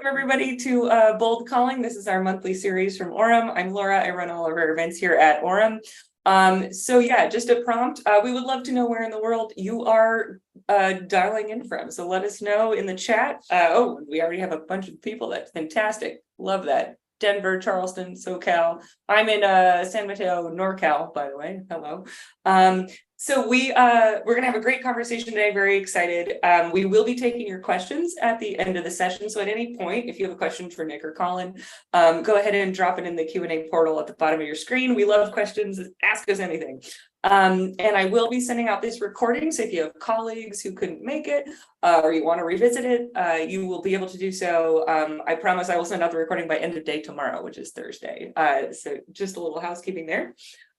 Welcome everybody to Bold Calling. This is our monthly series from Orum. I'm Laura. I run all of our events here at Orum. So yeah, just a prompt. We would love to know where in the world you are dialing in from. So let us know in the chat. Oh, we already have a bunch of people. That's fantastic. Love that. Denver, Charleston, SoCal. I'm in San Mateo, NorCal, by the way. Hello. So we're gonna have a great conversation today. Very excited. We will be taking your questions at the end of the session. So at any point, if you have a question for Nick or Colin, go ahead and drop it in the Q&A portal at the bottom of your screen. We love questions. Ask us anything. And I will be sending out this recording. So if you have colleagues who couldn't make it or you want to revisit it, you will be able to do so. I promise I will send out the recording by end of day tomorrow, which is Thursday. So just a little housekeeping there.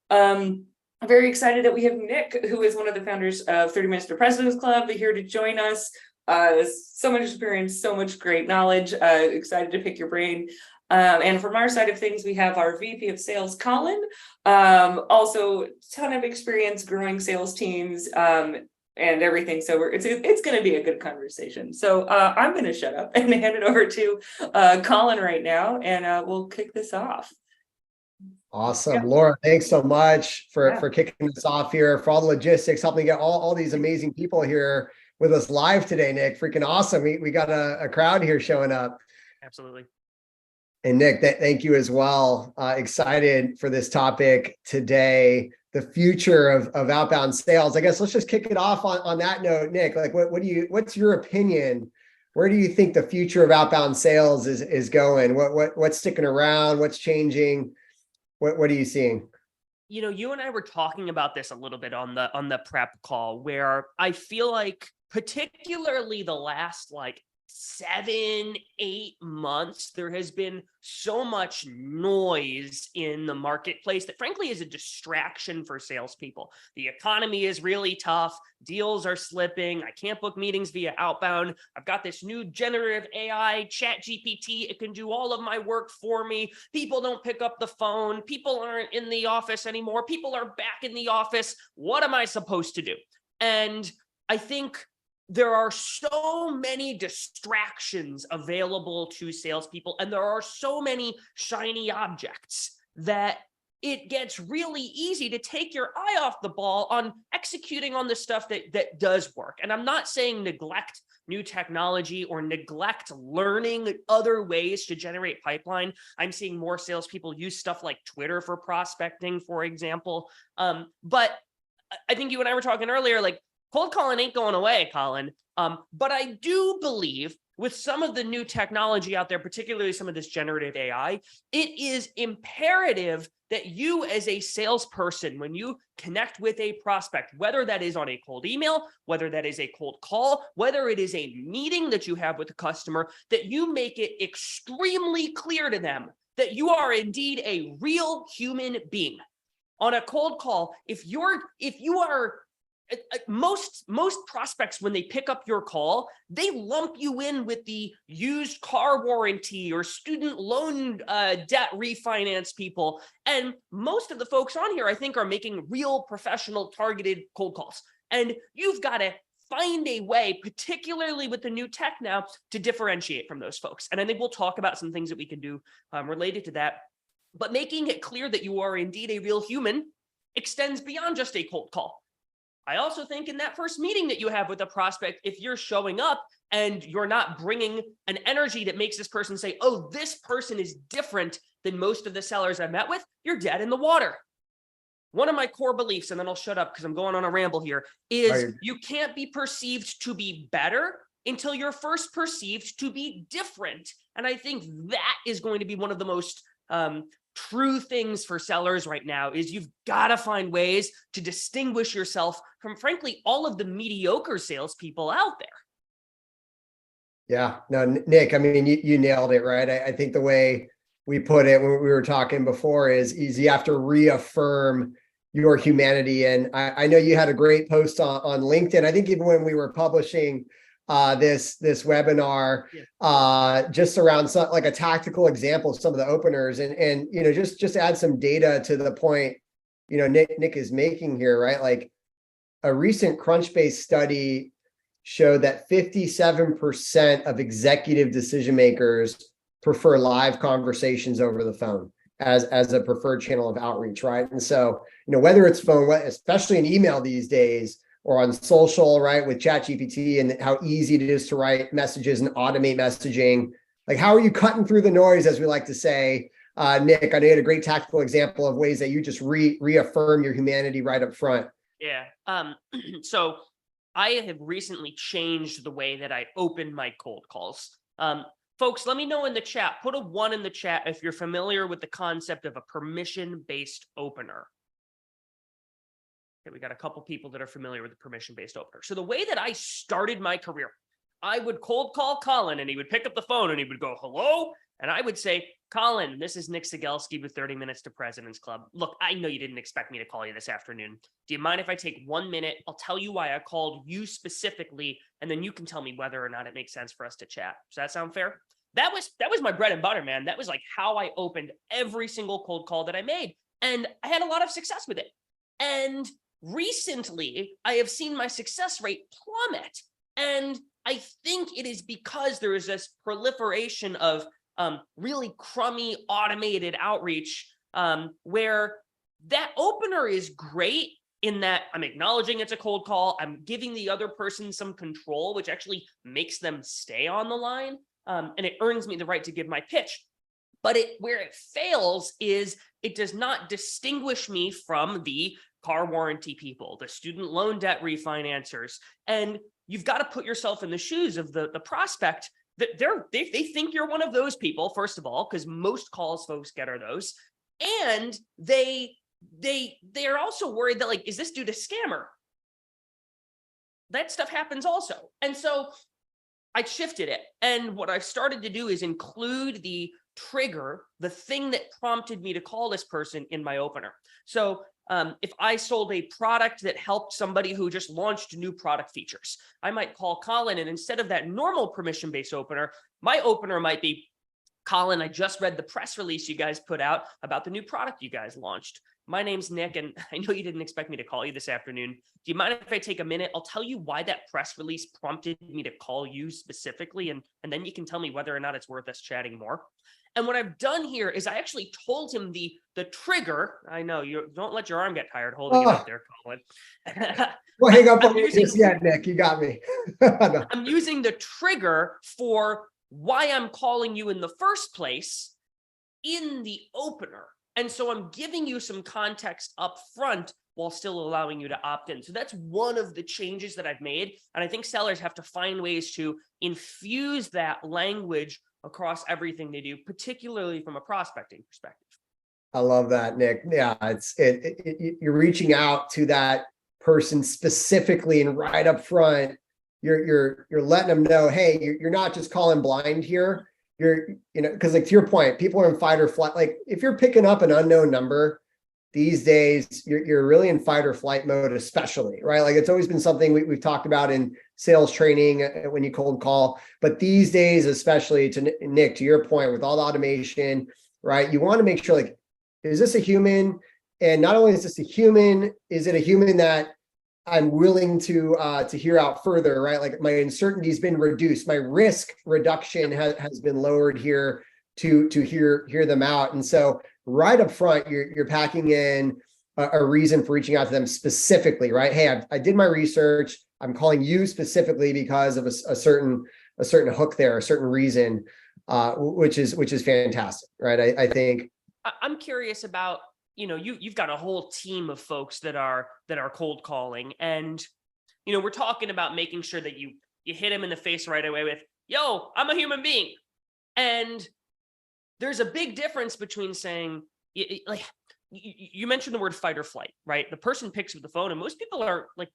I'm very excited that we have Nick, who is one of the founders of 30 Minutes to President's Club, here to join us. So much experience, so much great knowledge. Excited to pick your brain. And from our side of things, we have our VP of Sales, Colin. Also, a ton of experience growing sales teams and everything. So it's going to be a good conversation. So I'm going to shut up and hand it over to Colin right now, and we'll kick this off. Awesome. Yeah. Laura, thanks so much for kicking this off here, for all the logistics, helping get all these amazing people here with us live today, Nick. Freaking awesome. We got a crowd here showing up. Absolutely. And Nick, thank you as well. Excited for this topic today, the future of outbound sales. I guess let's just kick it off on that note, Nick. Like, what's your opinion? Where do you think the future of outbound sales is going? What's sticking around? What's changing? What are you seeing? You know, you and I were talking about this a little bit on the prep call, where I feel like particularly the last 7-8 months, there has been so much noise in the marketplace that frankly is a distraction for salespeople. The economy is really tough. Deals are slipping. I can't book meetings via Outbound. I've got this new generative AI, ChatGPT. It can do all of my work for me. People don't pick up the phone. People aren't in the office anymore. People are back in the office. What am I supposed to do? And I think there are so many distractions available to salespeople, and there are so many shiny objects that it gets really easy to take your eye off the ball on executing on the stuff that does work. And I'm not saying neglect new technology or neglect learning other ways to generate pipeline. I'm seeing more salespeople use stuff like Twitter for prospecting, for example. But I think you and I were talking earlier, cold calling ain't going away, Colin. But I do believe with some of the new technology out there, particularly some of this generative AI, it is imperative that you as a salesperson, when you connect with a prospect, whether that is on a cold email, whether that is a cold call, whether it is a meeting that you have with a customer, that you make it extremely clear to them that you are indeed a real human being. On a cold call, if you are most prospects, when they pick up your call, they lump you in with the used car warranty or student loan debt refinance people. And most of the folks on here, I think, are making real professional targeted cold calls. And you've got to find a way, particularly with the new tech now, to differentiate from those folks. And I think we'll talk about some things that we can do related to that. But making it clear that you are indeed a real human extends beyond just a cold call. I also think in that first meeting that you have with a prospect, if you're showing up and you're not bringing an energy that makes this person say, oh, this person is different than most of the sellers I've met with, you're dead in the water. One of my core beliefs, and then I'll shut up because I'm going on a ramble here, is you can't be perceived to be better until you're first perceived to be different. And I think that is going to be one of the most true things for sellers right now, is you've got to find ways to distinguish yourself from, frankly, all of the mediocre salespeople out there. Yeah, no, Nick, I mean, you nailed it, right? I think the way we put it when we were talking before is you have to reaffirm your humanity. And I know you had a great post on LinkedIn. I think even when we were publishing this webinar, just around some, like a tactical example of some of the openers, and just add some data to the point Nick is making here, right? Like a recent Crunchbase study showed that 57% of executive decision makers prefer live conversations over the phone as a preferred channel of outreach, right? And so, whether it's phone, especially in email these days, or on social, right, with ChatGPT and how easy it is to write messages and automate messaging. Like, how are you cutting through the noise, as we like to say? Nick, I know you had a great tactical example of ways that you just reaffirm your humanity right up front. Yeah. So I have recently changed the way that I open my cold calls. Folks, let me know in the chat. Put a 1 in the chat if you're familiar with the concept of a permission-based opener. Okay, we got a couple people that are familiar with the permission-based opener. So the way that I started my career, I would cold call Colin and he would pick up the phone and he would go, hello? And I would say, Colin, this is Nick Cegelski with 30 Minutes to President's Club. Look, I know you didn't expect me to call you this afternoon. Do you mind if I take 1 minute? I'll tell you why I called you specifically, and then you can tell me whether or not it makes sense for us to chat. Does that sound fair? That was my bread and butter, man. That was like how I opened every single cold call that I made. And I had a lot of success with it. And recently, I have seen my success rate plummet. And I think it is because there is this proliferation of really crummy automated outreach where that opener is great in that I'm acknowledging it's a cold call. I'm giving the other person some control, which actually makes them stay on the line. And it earns me the right to give my pitch. But where it fails is it does not distinguish me from the car warranty people, the student loan debt refinancers. And you've got to put yourself in the shoes of the prospect that they think you're one of those people, first of all, because most calls folks get are those. And they're also worried that, like, is this dude a scammer? That stuff happens also. And so I shifted it. And what I've started to do is include the trigger, the thing that prompted me to call this person in my opener. So if I sold a product that helped somebody who just launched new product features, I might call Colin, and instead of that normal permission-based opener, my opener might be, Colin, I just read the press release you guys put out about the new product you guys launched. My name's Nick, and I know you didn't expect me to call you this afternoon. Do you mind if I take a minute? I'll tell you why that press release prompted me to call you specifically, and then you can tell me whether or not it's worth us chatting more. And what I've done here is I actually told him the trigger. I know, you don't let your arm get tired holding it up there, Colin. Well, hang up on me just yet, Nick. You got me. No. I'm using the trigger for why I'm calling you in the first place in the opener. And so I'm giving you some context up front while still allowing you to opt in. So that's one of the changes that I've made. And I think sellers have to find ways to infuse that language across everything they do, particularly from a prospecting perspective. I love that, Nick. Yeah, you're reaching out to that person specifically and right up front. You're letting them know, hey, you're not just calling blind here. Because like to your point, people are in fight or flight. Like if you're picking up an unknown number these days, you're really in fight or flight mode, especially, right? Like it's always been something we've talked about in sales training when you cold call, but these days, especially to Nick, to your point, with all the automation, right? You want to make sure, like, is this a human? And not only is this a human, is it a human that I'm willing to hear out further, right? Like my uncertainty has been reduced, my risk reduction has been lowered here to hear them out. And so right up front, you're packing in a reason for reaching out to them specifically, right? Hey, I did my research. I'm calling you specifically because of a certain hook there, a certain reason, which is fantastic, right? I think. I'm curious about, you've got a whole team of folks that are cold calling, and we're talking about making sure that you hit them in the face right away with, yo, I'm a human being. And there's a big difference between saying, like, you mentioned the word fight or flight, right? The person picks up the phone, and most people are like,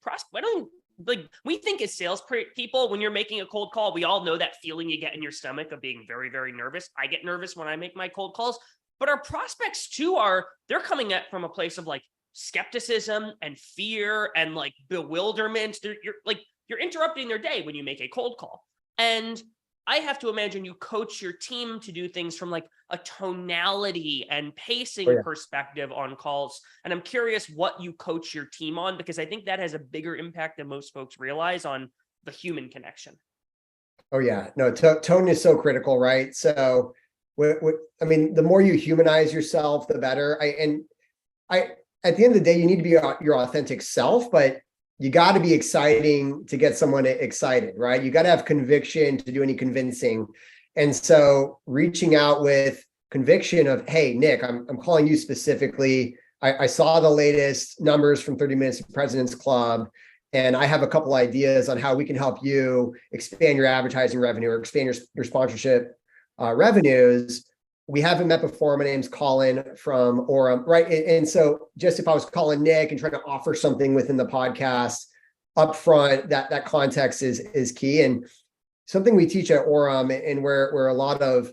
we think as sales people, when you're making a cold call, we all know that feeling you get in your stomach of being very, very nervous. I get nervous when I make my cold calls. But our prospects too they're coming at from a place of like skepticism and fear and like bewilderment. You're interrupting their day when you make a cold call. And I have to imagine you coach your team to do things from like a tonality and pacing perspective on calls. And I'm curious what you coach your team on, because I think that has a bigger impact than most folks realize on the human connection. Oh yeah, no, tone is so critical, right? So, I mean, the more you humanize yourself, the better. At the end of the day, you need to be your authentic self, but you got to be exciting to get someone excited, right? You got to have conviction to do any convincing. And so reaching out with conviction of, hey, Nick, I'm calling you specifically. I saw the latest numbers from 30 Minutes to President's Club, and I have a couple ideas on how we can help you expand your advertising revenue or expand your sponsorship revenues. We haven't met before. My name's Colin from Orum, right? And so just if I was calling Nick and trying to offer something within the podcast upfront, that context is key. And something we teach at Orum, and where a lot of,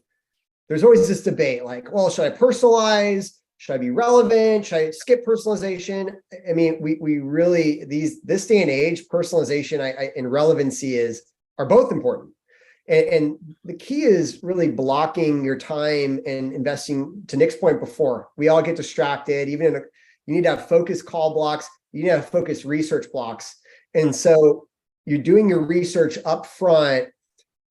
there's always this debate, like, well, should I personalize? Should I be relevant? Should I skip personalization? I mean, we really, this day and age, personalization and relevancy are both important. And the key is really blocking your time and investing, to Nick's point before. We all get distracted. You need to have focused call blocks. You need to have focused research blocks. And so you're doing your research up front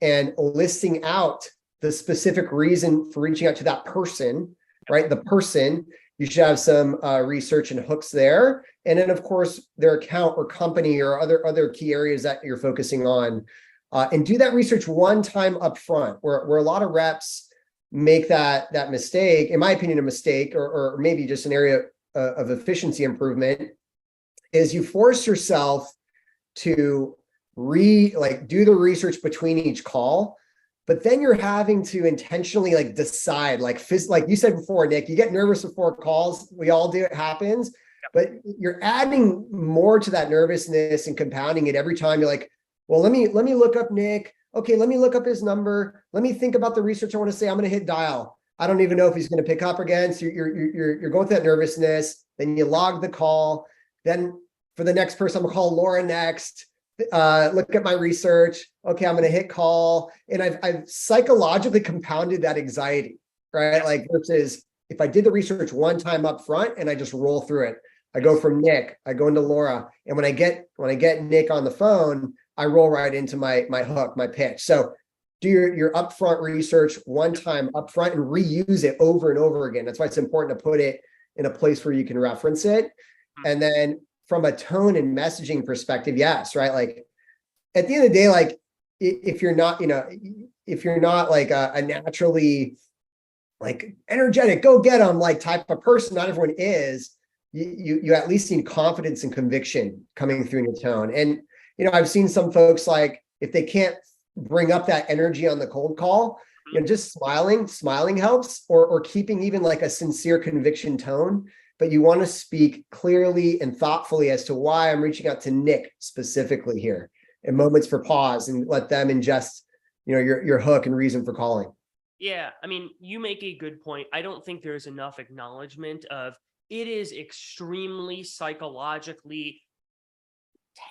and listing out the specific reason for reaching out to that person, right? The person, you should have some research and hooks there. And then, of course, their account or company or other key areas that you're focusing on. And do that research one time up front, where a lot of reps make that mistake, in my opinion, a mistake, or maybe just an area of efficiency improvement, is you force yourself to do the research between each call, but then you're having to intentionally decide, like you said before, Nick, you get nervous before calls. We all do, it happens, but you're adding more to that nervousness and compounding it every time. You're like, well, let me look up Nick. Okay, let me look up his number. Let me think about the research I want to say. I'm going to hit dial. I don't even know if he's going to pick up again. So you're going through that nervousness. Then you log the call. Then for the next person, I'm going to call Laura next. Look at my research. Okay, I'm going to hit call. And I've psychologically compounded that anxiety, right? Like, versus if I did the research one time up front and I just roll through it. I go from Nick, I go into Laura, and when I get Nick on the phone, I roll right into my hook, my pitch. So do your upfront research one time upfront and reuse it over and over again. That's why it's important to put it in a place where you can reference it. And then from a tone and messaging perspective, yes, right? Like, at the end of the day, like, if you're not like a naturally like energetic, go get them like type of person, not everyone is, you at least need confidence and conviction coming through in your tone. And I've seen some folks, like, if they can't bring up that energy on the cold call, just smiling helps, or keeping even like a sincere conviction tone. But you want to speak clearly and thoughtfully as to why I'm reaching out to Nick specifically here, and moments for pause and let them ingest, your hook and reason for calling. Yeah, I mean, you make a good point. I don't think there's enough acknowledgement of it is extremely psychologically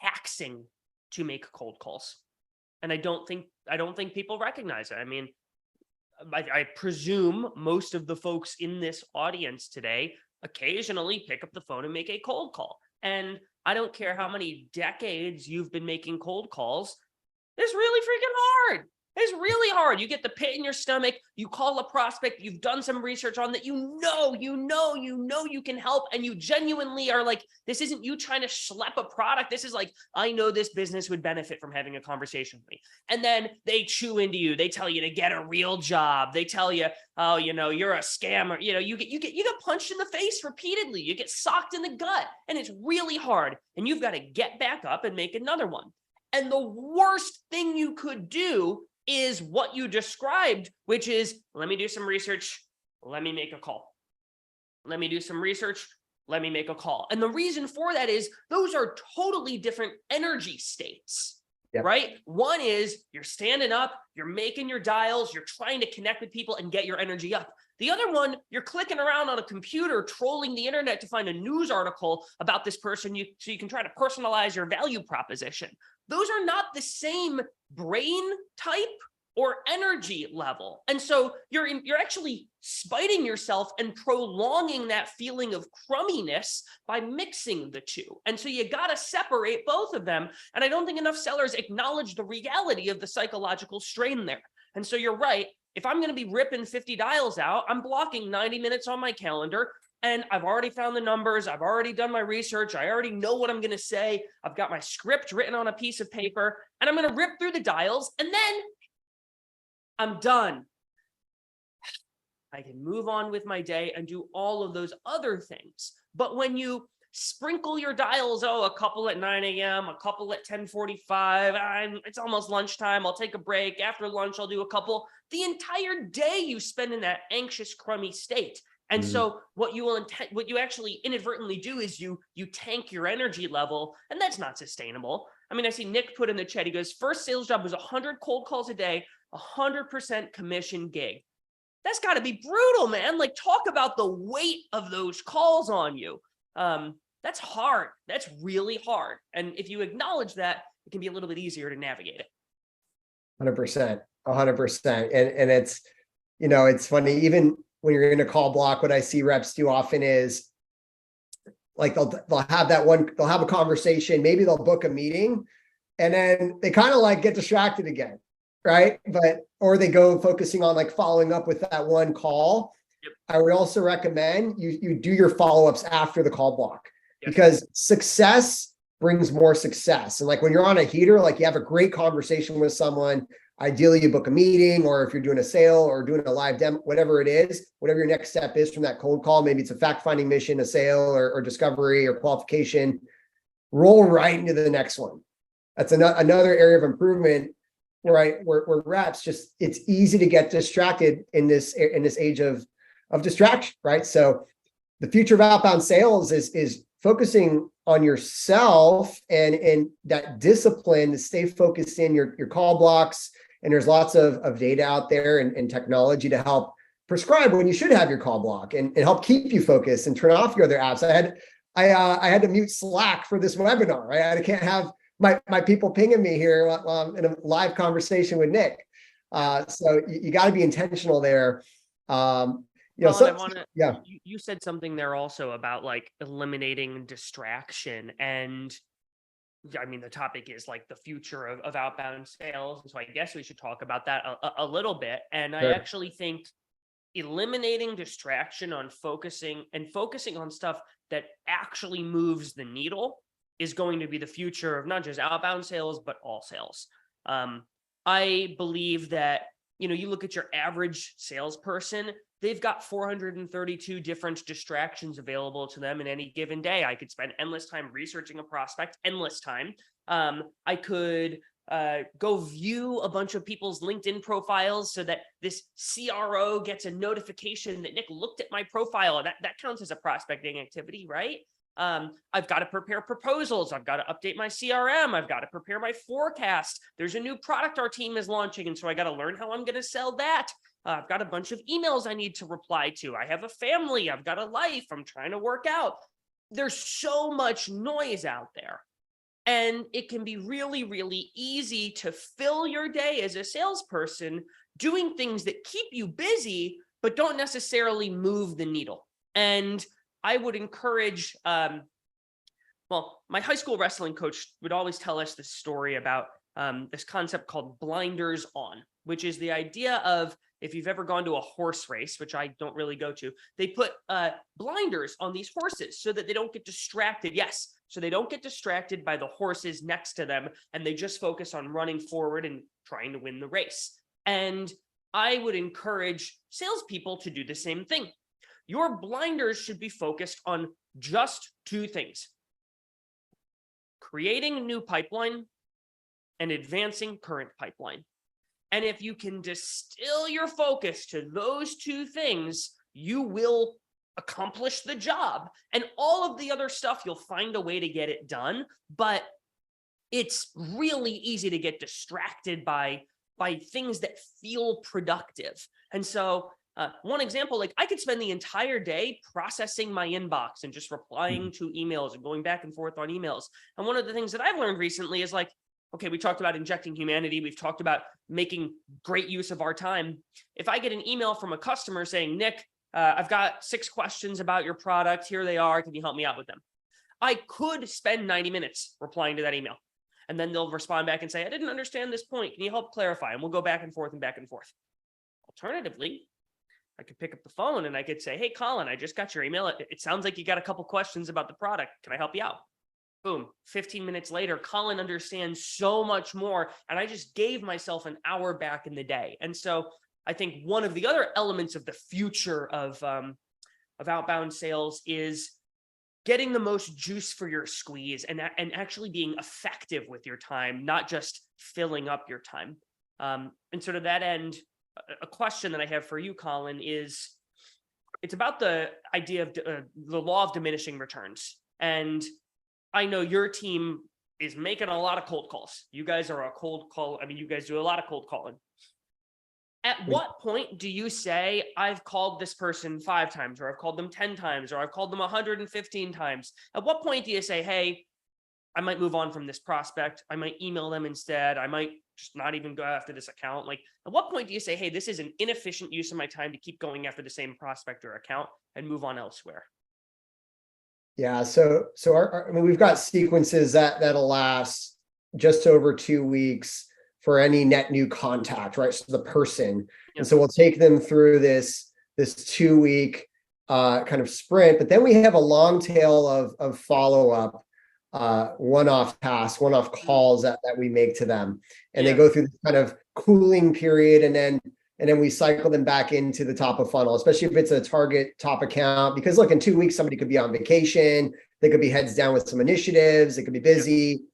taxing to make cold calls. And I don't think people recognize it. I mean, I presume most of the folks in this audience today occasionally pick up the phone and make a cold call. And I don't care how many decades you've been making cold calls, it's really freaking hard. It's really hard. You get the pit in your stomach. You call a prospect you've done some research on that you can help, and you genuinely are like, this isn't you trying to schlep a product. This is like, I know this business would benefit from having a conversation with me. And then they chew into you. They tell you to get a real job. They tell you, oh, you're a scammer. You get punched in the face repeatedly. You get socked in the gut, and it's really hard. And you've got to get back up and make another one. And the worst thing you could do is what you described, which is, let me do some research, let me make a call. Let me do some research, let me make a call. And the reason for that is those are totally different energy states, right? One is you're standing up, you're making your dials, you're trying to connect with people and get your energy up. The other one, you're clicking around on a computer, trolling the internet to find a news article about this person so you can try to personalize your value proposition. Those are not the same brain type or energy level. And so you're actually spiting yourself and prolonging that feeling of crumminess by mixing the two. And so you got to separate both of them. And I don't think enough sellers acknowledge the reality of the psychological strain there. And so you're right. If I'm going to be ripping 50 dials out, I'm blocking 90 minutes on my calendar. And I've already found the numbers. I've already done my research. I already know what I'm going to say. I've got my script written on a piece of paper, and I'm going to rip through the dials, and then I'm done. I can move on with my day and do all of those other things. But when you sprinkle your dials, a couple at 9 a.m., a couple at 10:45, it's almost lunchtime, I'll take a break. After lunch, I'll do a couple. The entire day you spend in that anxious, crummy state. And so what you actually inadvertently do is you tank your energy level, and that's not sustainable. I mean, I see Nick put in the chat, he goes, first sales job was 100 cold calls a day, 100% commission gig. That's got to be brutal, man. Like, talk about the weight of those calls on you. That's hard. That's really hard. And if you acknowledge that, it can be a little bit easier to navigate it. 100%, 100%. And it's, it's funny, even when you're in a call block, what I see reps do often is like, they'll have they'll have a conversation, maybe they'll book a meeting, and then they kind of like get distracted again. Right. Or they go focusing on like following up with that one call. Yep. I would also recommend you do your follow-ups after the call block, yes, because success brings more success. And like when you're on a heater, like you have a great conversation with someone, ideally you book a meeting, or if you're doing a sale or doing a live demo, whatever it is, whatever your next step is from that cold call, maybe it's a fact-finding mission, a sale or discovery or qualification, roll right into the next one. That's another area of improvement. Right, where reps just, it's easy to get distracted in this age of distraction, right? So the future of outbound sales is focusing on yourself and that discipline to stay focused in your call blocks. And there's lots of data out there and technology to help prescribe when you should have your call block and help keep you focused and turn off your other apps. I had to mute Slack for this webinar, right? I can't have my people pinging me here while I'm in a live conversation with Nick. So you got to be intentional there. Colin, you said something there also about like eliminating distraction. And I mean, the topic is like the future of outbound sales. And so I guess we should talk about that a little bit. And Sure. I actually think eliminating distraction on focusing on stuff that actually moves the needle is going to be the future of not just outbound sales, but all sales. I believe that, you look at your average salesperson, they've got 432 different distractions available to them in any given day. I could spend endless time researching a prospect, endless time. I could go view a bunch of people's LinkedIn profiles so that this CRO gets a notification that Nick looked at my profile. That counts as a prospecting activity, right? I've got to prepare proposals. I've got to update my CRM. I've got to prepare my forecast. There's a new product our team is launching, and so I got to learn how I'm going to sell that. I've got a bunch of emails I need to reply to. I have a family. I've got a life. I'm trying to work out. There's so much noise out there, and it can be really, really easy to fill your day as a salesperson doing things that keep you busy, but don't necessarily move the needle. And I would encourage, my high school wrestling coach would always tell us this story about this concept called blinders on, which is the idea of, if you've ever gone to a horse race, which I don't really go to, they put blinders on these horses so that they don't get distracted. Yes, so they don't get distracted by the horses next to them, and they just focus on running forward and trying to win the race. And I would encourage salespeople to do the same thing. Your blinders should be focused on just two things: creating a new pipeline and advancing current pipeline. And if you can distill your focus to those two things, you will accomplish the job. And all of the other stuff, you'll find a way to get it done. But it's really easy to get distracted by things that feel productive. And so one example, like I could spend the entire day processing my inbox and just replying to emails and going back and forth on emails. And one of the things that I've learned recently is like, okay, we talked about injecting humanity. We've talked about making great use of our time. If I get an email from a customer saying, Nick, I've got 6 questions about your product. Here they are. Can you help me out with them? I could spend 90 minutes replying to that email. And then they'll respond back and say, I didn't understand this point. Can you help clarify? And we'll go back and forth and back and forth. Alternatively, I could pick up the phone and I could say, hey, Colin, I just got your email. It sounds like you got a couple questions about the product. Can I help you out? Boom. 15 minutes later, Colin understands so much more. And I just gave myself an hour back in the day. And so I think one of the other elements of the future of outbound sales is getting the most juice for your squeeze and actually being effective with your time, not just filling up your time. And so to that end, a question that I have for you, Colin, is it's about the idea of the law of diminishing returns. And I know your team is making a lot of cold calls. You guys are a cold call. I mean, you guys do a lot of cold calling. At what point do you say, I've called this person 5 times, or I've called them 10 times, or I've called them 115 times? At what point do you say, hey, I might move on from this prospect. I might email them instead. I might just not even go after this account. Like, at what point do you say, hey, this is an inefficient use of my time to keep going after the same prospect or account and move on elsewhere? Yeah. So I mean, we've got sequences that'll last just over 2 weeks for any net new contact, right? So the person. Yeah. And so we'll take them through this 2 week kind of sprint, but then we have a long tail of follow-up, one-off tasks, one-off calls that we make to them. And they go through this kind of cooling period, and then we cycle them back into the top of funnel, especially if it's a target top account, because look, in 2 weeks, somebody could be on vacation. They could be heads down with some initiatives. They could be busy.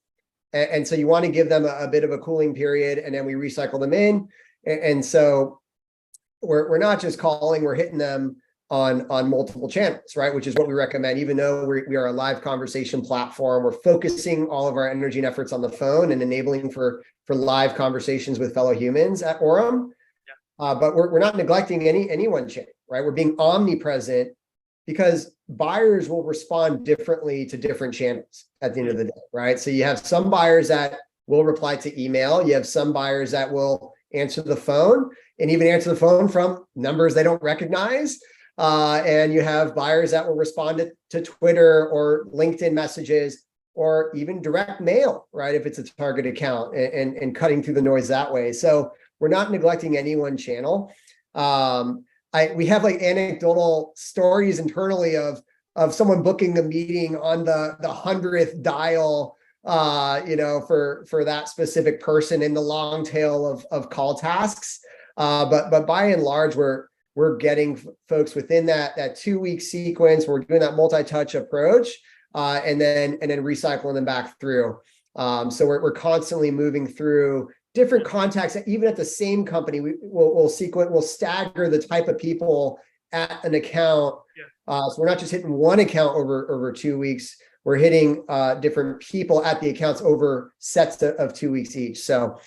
And so you want to give them a bit of a cooling period, and then we recycle them in. And so we're not just calling, we're hitting them on multiple channels, right? Which is what we recommend. Even though we are a live conversation platform, we're focusing all of our energy and efforts on the phone and enabling for live conversations with fellow humans at Orum. But we're not neglecting any one channel, right? We're being omnipresent, because buyers will respond differently to different channels at the end of the day, right? So you have some buyers that will reply to email. You have some buyers that will answer the phone, and even answer the phone from numbers they don't recognize. And you have buyers that will respond to Twitter or LinkedIn messages, or even direct mail, right? If it's a target account, and cutting through the noise that way. So we're not neglecting any one channel. We have like anecdotal stories internally of someone booking a meeting on the 100th dial, for that specific person in the long tail of call tasks. But by and large, we're getting folks within that 2 week sequence. We're doing that multi-touch approach, and then recycling them back through. So we're constantly moving through different contacts. Even at the same company, we'll stagger the type of people at an account. So we're not just hitting one account over 2 weeks. We're hitting different people at the accounts over sets of 2 weeks each. So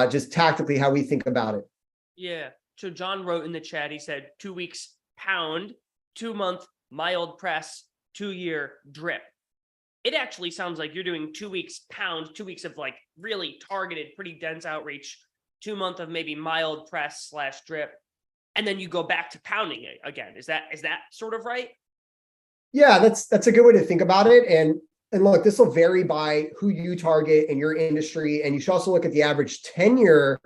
just tactically how we think about it. Yeah. So John wrote in the chat, he said 2 weeks pound, 2 month mild press, 2 year drip. It actually sounds like you're doing 2 weeks pound, 2 weeks of like really targeted, pretty dense outreach, 2 month of maybe mild press / drip, and then you go back to pounding it again. Is that sort of right? Yeah, that's a good way to think about it. And look, this will vary by who you target in your industry, and you should also look at the average tenure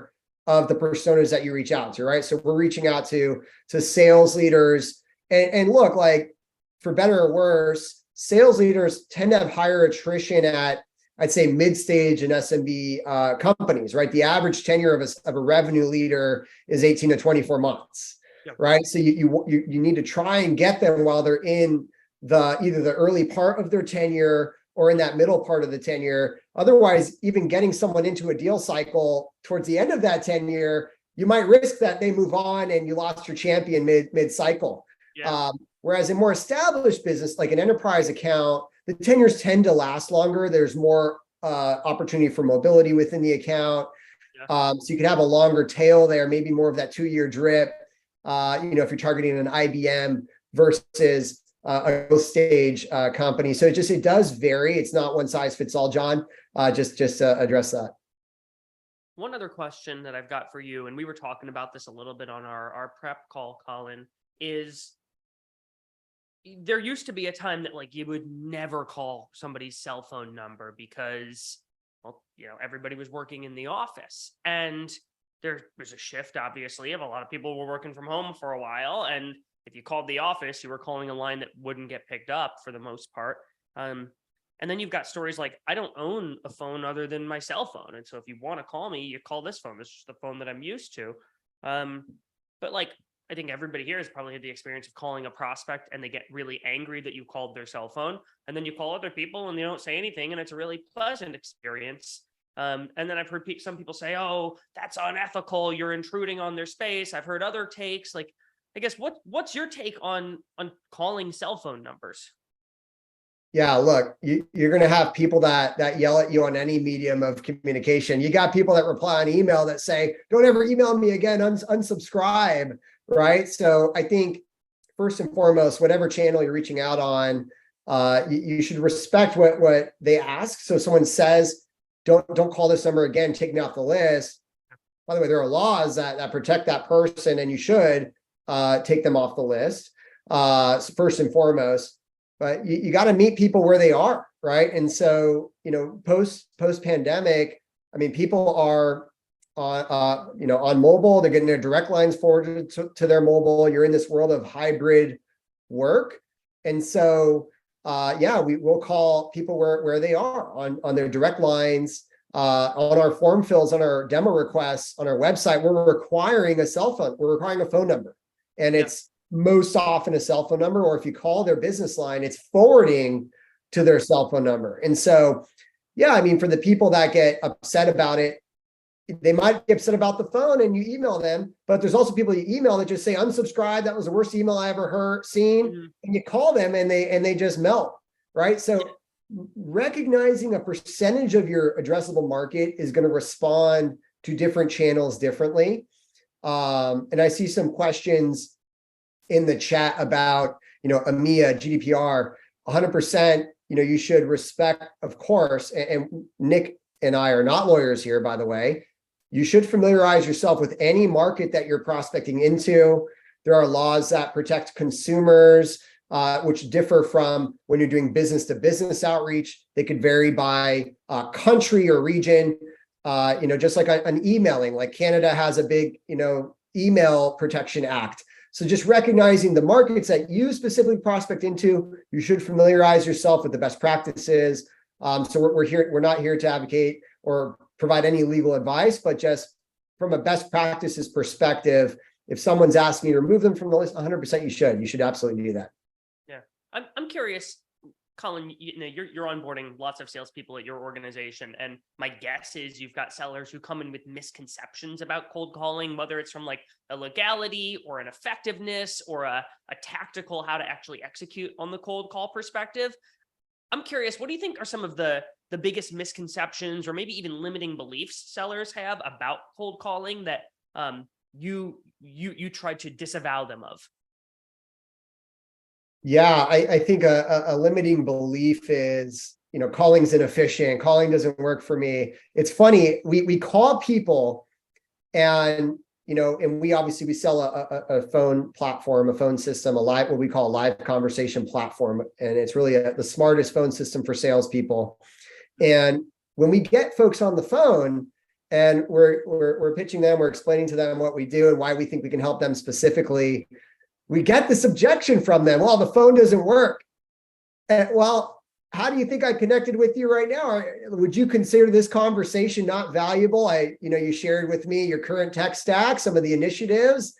of the personas that you reach out to, right? So we're reaching out to sales leaders, and look, like, for better or worse, sales leaders tend to have higher attrition at, I'd say, mid-stage and SMB companies, right? The average tenure of a revenue leader is 18 to 24 months, right? So you need to try and get them while they're in either the early part of their tenure or in that middle part of the tenure. Otherwise, even getting someone into a deal cycle towards the end of that tenure, you might risk that they move on and you lost your champion mid-cycle. Yeah. Whereas in more established business, like an enterprise account, the tenures tend to last longer. There's more opportunity for mobility within the account. Yeah. So you could have a longer tail there, maybe more of that 2 year drip, if you're targeting an IBM versus a growth stage company. So it does vary. It's not one size fits all, John. Just to address that. One other question that I've got for you, and we were talking about this a little bit on our prep call, Colin, is there used to be a time that like you would never call somebody's cell phone number because, well, everybody was working in the office, and there was a shift, obviously, of a lot of people were working from home for a while, and if you called the office, you were calling a line that wouldn't get picked up for the most part. And then you've got stories like, I don't own a phone other than my cell phone, and so if you want to call me, you call this phone. This is the phone that I'm used to. But like, I think everybody here has probably had the experience of calling a prospect and they get really angry that you called their cell phone, and then you call other people and they don't say anything, and it's a really pleasant experience. And then I've heard some people say, "Oh, that's unethical. You're intruding on their space." I've heard other takes. Like, I guess what's your take on calling cell phone numbers? Yeah, look, you're going to have people that yell at you on any medium of communication. You got people that reply on email that say, "Don't ever email me again, unsubscribe," right? So I think first and foremost, whatever channel you're reaching out on, you should respect what they ask. So someone says, don't call this number again, take me off the list. By the way, there are laws that protect that person, and you should take them off the list, first and foremost. But you got to meet people where they are, right? And so, post pandemic, I mean, people are on mobile. They're getting their direct lines forwarded to their mobile. You're in this world of hybrid work, and so we will call people where they are on their direct lines, on our form fills, on our demo requests, on our website. We're requiring a cell phone. We're requiring a phone number, and it's most often a cell phone number, or if you call their business line, it's forwarding to their cell phone number. And so, I mean, for the people that get upset about it, they might get upset about the phone and you email them, but there's also people you email that just say, "Unsubscribe. That was the worst email I ever seen." Mm-hmm. And you call them and they just melt, right? So recognizing a percentage of your addressable market is going to respond to different channels differently. And I see some questions in the chat about, EMEA, GDPR, 100%, you should respect, of course, and Nick and I are not lawyers here, by the way. You should familiarize yourself with any market that you're prospecting into. There are laws that protect consumers, which differ from when you're doing business to business outreach. They could vary by country or region, just like an emailing, like Canada has a big, email protection act. So just recognizing the markets that you specifically prospect into, you should familiarize yourself with the best practices. So we're not here to advocate or provide any legal advice, but just from a best practices perspective, if someone's asking you to remove them from the list, 100% you should. You should absolutely do that. Yeah, I'm curious, Colin. You're onboarding lots of salespeople at your organization, and my guess is you've got sellers who come in with misconceptions about cold calling, whether it's from like a legality or an effectiveness or a tactical how to actually execute on the cold call perspective. I'm curious, what do you think are some of the biggest misconceptions or maybe even limiting beliefs sellers have about cold calling that you try to disavow them of? Yeah, I think a limiting belief is, calling's inefficient. Calling doesn't work for me. It's funny. We call people and, and we sell a phone platform, a phone system, what we call a live conversation platform. And it's really the smartest phone system for salespeople. And when we get folks on the phone and we're pitching them, we're explaining to them what we do and why we think we can help them specifically, we get this objection from them. "Well, the phone doesn't work." And, well, how do you think I connected with you right now? Would you consider this conversation not valuable? You shared with me your current tech stack, some of the initiatives.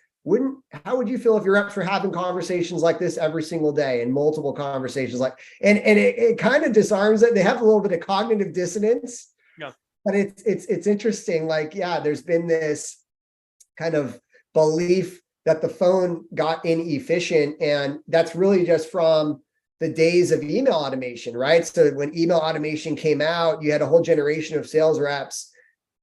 How would you feel if your reps were having conversations like this every single day and multiple conversations and it kind of disarms it. They have a little bit of cognitive dissonance. Yeah. But it's interesting. There's been this kind of belief that the phone got inefficient. And that's really just from the days of email automation, right? So when email automation came out, you had a whole generation of sales reps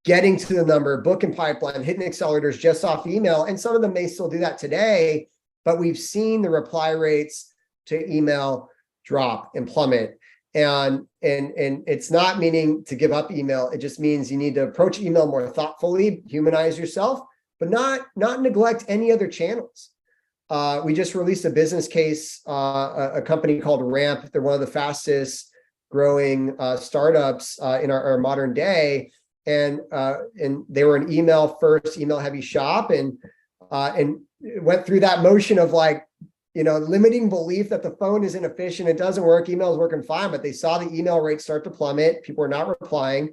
getting to the number, booking pipeline, hitting accelerators just off email. And some of them may still do that today, but we've seen the reply rates to email drop and plummet. And it's not meaning to give up email. It just means you need to approach email more thoughtfully, humanize yourself, but not neglect any other channels. We just released a business case, a company called Ramp. They're one of the fastest growing startups in our modern day. And they were an email first, email heavy shop, and went through that motion of like, limiting belief that the phone is inefficient. It doesn't work. Email is working fine, but they saw the email rates start to plummet. People are not replying,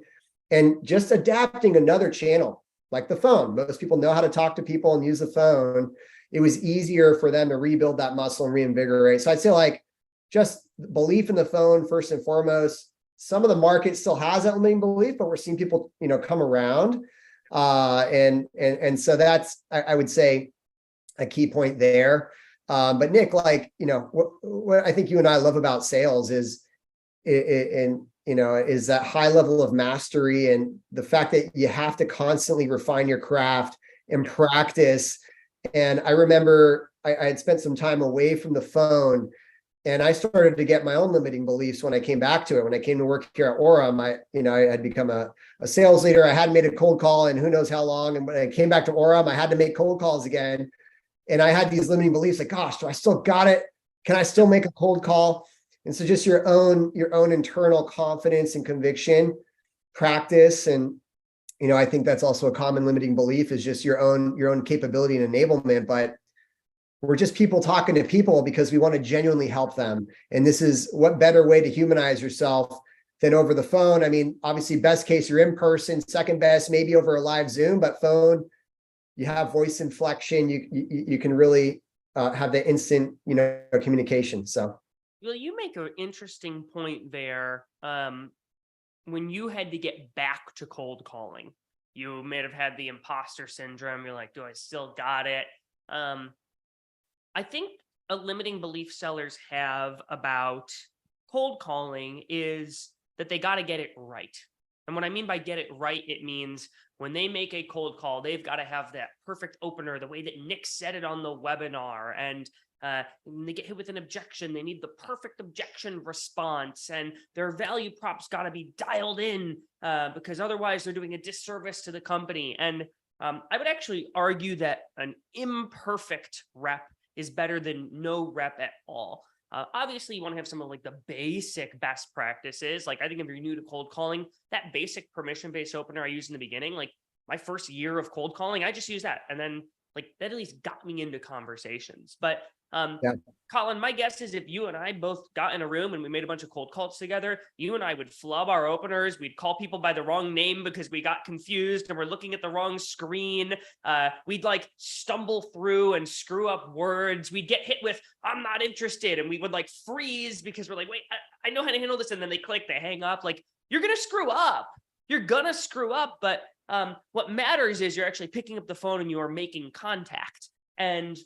and just adapting another channel like the phone. Most people know how to talk to people and use the phone. It was easier for them to rebuild that muscle and reinvigorate. So I'd say like just belief in the phone first and foremost. Some of the market still has that limiting belief, but we're seeing people, come around. And so that's, I would say, a key point there. But Nick, like, what I think you and I love about sales is that high level of mastery and the fact that you have to constantly refine your craft and practice. And I remember I had spent some time away from the phone, and I started to get my own limiting beliefs when I came back to it. When I came to work here at Orum, I had become a sales leader. I hadn't made a cold call in who knows how long. And when I came back to Orum, I had to make cold calls again. And I had these limiting beliefs like, gosh, do I still got it? Can I still make a cold call? And so just your own internal confidence and conviction, practice. And, I think that's also a common limiting belief, is just your own capability and enablement. But we're just people talking to people because we want to genuinely help them. And this is, what better way to humanize yourself than over the phone? I mean, obviously, best case, you're in person. Second best, maybe over a live Zoom, but phone, you have voice inflection. You can really have the instant, communication. So, well, you make an interesting point there. When you had to get back to cold calling, you may have had the imposter syndrome. You're like, do I still got it? I think a limiting belief sellers have about cold calling is that they got to get it right. And what I mean by get it right, it means when they make a cold call, they've got to have that perfect opener, the way that Nick said it on the webinar. And when they get hit with an objection, they need the perfect objection response, and their value props got to be dialed in because otherwise they're doing a disservice to the company. And I would actually argue that an imperfect rep is better than no rep at all. Obviously, you want to have some of like the basic best practices. Like, I think if you're new to cold calling, that basic permission-based opener I used in the beginning, like my first year of cold calling, I just used that. And then like that at least got me into conversations. But Colin, my guess is if you and I both got in a room and we made a bunch of cold calls together, you and I would flub our openers. We'd call people by the wrong name because we got confused and we're looking at the wrong screen. We'd like stumble through and screw up words. We'd get hit with, I'm not interested. And we would like freeze because we're like, wait, I know how to handle this. And then they click, they hang up. Like, you're going to screw up. You're going to screw up. But what matters is you're actually picking up the phone and you are making contact. And